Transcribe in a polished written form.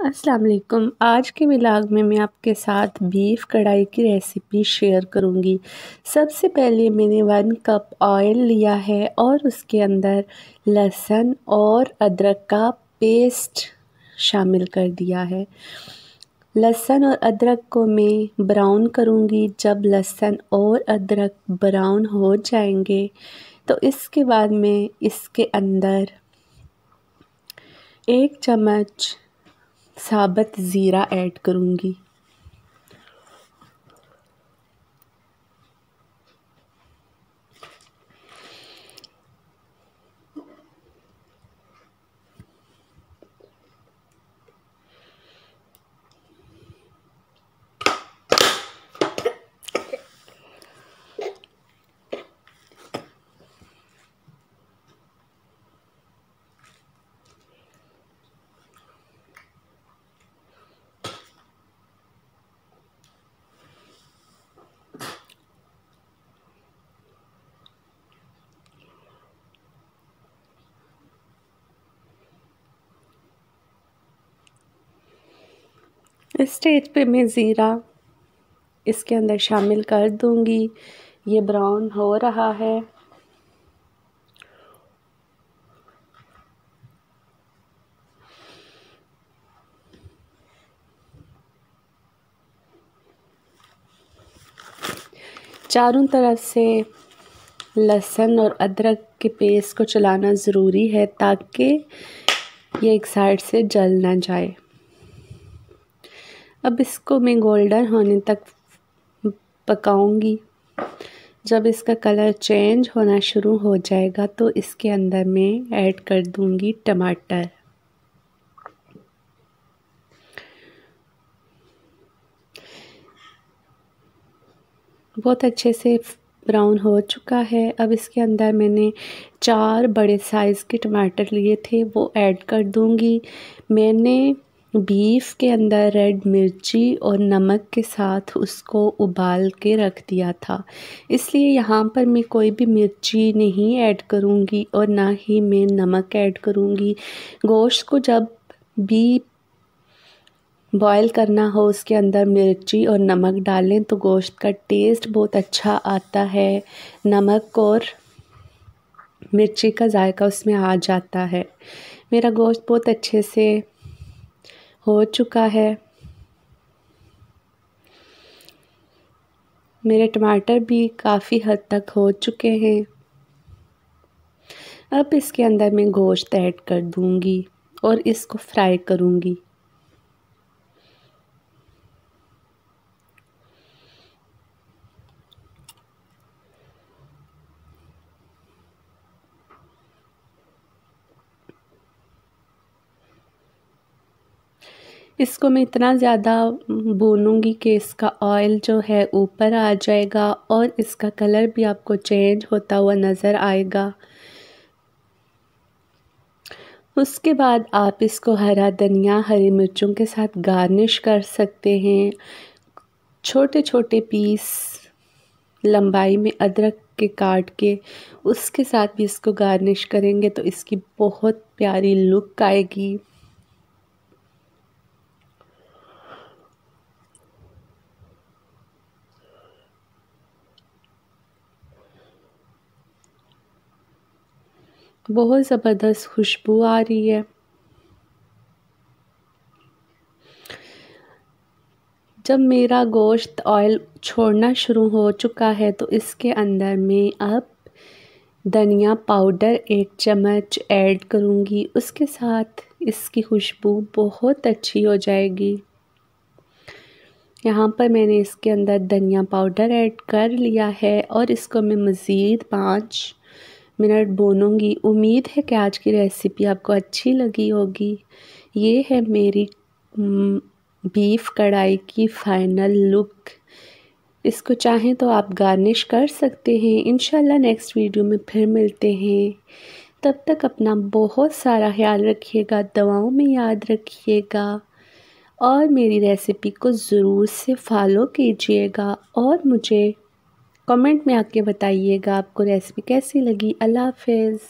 अस्सलाम वालेकुम। आज के व्लॉग में मैं आपके साथ बीफ कढ़ाई की रेसिपी शेयर करूंगी। सबसे पहले मैंने 1 कप ऑयल लिया है और उसके अंदर लहसुन और अदरक का पेस्ट शामिल कर दिया है। लहसुन और अदरक को मैं ब्राउन करूंगी। जब लहसुन और अदरक ब्राउन हो जाएंगे तो इसके बाद मैं इसके अंदर 1 चम्मच साबुत ज़ीरा ऐड करूंगी। इस स्टेज पे मैं ज़ीरा इसके अंदर शामिल कर दूंगी। ये ब्राउन हो रहा है। चारों तरफ से लहसुन और अदरक के पेस्ट को चलाना ज़रूरी है ताकि ये एक साइड से जल ना जाए। अब इसको मैं गोल्डन होने तक पकाऊंगी। जब इसका कलर चेंज होना शुरू हो जाएगा तो इसके अंदर मैं ऐड कर दूंगी टमाटर। बहुत अच्छे से ब्राउन हो चुका है। अब इसके अंदर मैंने 4 बड़े साइज़ के टमाटर लिए थे, वो ऐड कर दूंगी। मैंने बीफ के अंदर रेड मिर्ची और नमक के साथ उसको उबाल के रख दिया था, इसलिए यहाँ पर मैं कोई भी मिर्ची नहीं ऐड करूँगी और ना ही मैं नमक ऐड करूँगी। गोश्त को जब भी बॉयल करना हो उसके अंदर मिर्ची और नमक डालें तो गोश्त का टेस्ट बहुत अच्छा आता है। नमक और मिर्ची का जायका उसमें आ जाता है। मेरा गोश्त बहुत अच्छे से हो चुका है। मेरे टमाटर भी काफ़ी हद तक हो चुके हैं। अब इसके अंदर मैं गोश्त ऐड कर दूंगी और इसको फ्राई करूंगी। इसको मैं इतना ज़्यादा भूनूंगी कि इसका ऑयल जो है ऊपर आ जाएगा और इसका कलर भी आपको चेंज होता हुआ नज़र आएगा। उसके बाद आप इसको हरा धनिया, हरी मिर्चों के साथ गार्निश कर सकते हैं। छोटे छोटे पीस लंबाई में अदरक के काट के उसके साथ भी इसको गार्निश करेंगे तो इसकी बहुत प्यारी लुक आएगी। बहुत ज़बरदस्त खुशबू आ रही है। जब मेरा गोश्त ऑयल छोड़ना शुरू हो चुका है तो इसके अंदर मैं अब धनिया पाउडर 1 चम्मच ऐड करूँगी। उसके साथ इसकी खुशबू बहुत अच्छी हो जाएगी। यहाँ पर मैंने इसके अंदर धनिया पाउडर ऐड कर लिया है और इसको मैं मज़ीद 5 मिनट भूनूंगी। उम्मीद है कि आज की रेसिपी आपको अच्छी लगी होगी। ये है मेरी बीफ कढ़ाई की फ़ाइनल लुक। इसको चाहें तो आप गार्निश कर सकते हैं। इंशाल्लाह नेक्स्ट वीडियो में फिर मिलते हैं। तब तक अपना बहुत सारा ख्याल रखिएगा, दुआओं में याद रखिएगा और मेरी रेसिपी को ज़रूर से फॉलो कीजिएगा और मुझे कमेंट में आके बताइएगा आपको रेसिपी कैसी लगी। अल्लाह हाफ़िज़।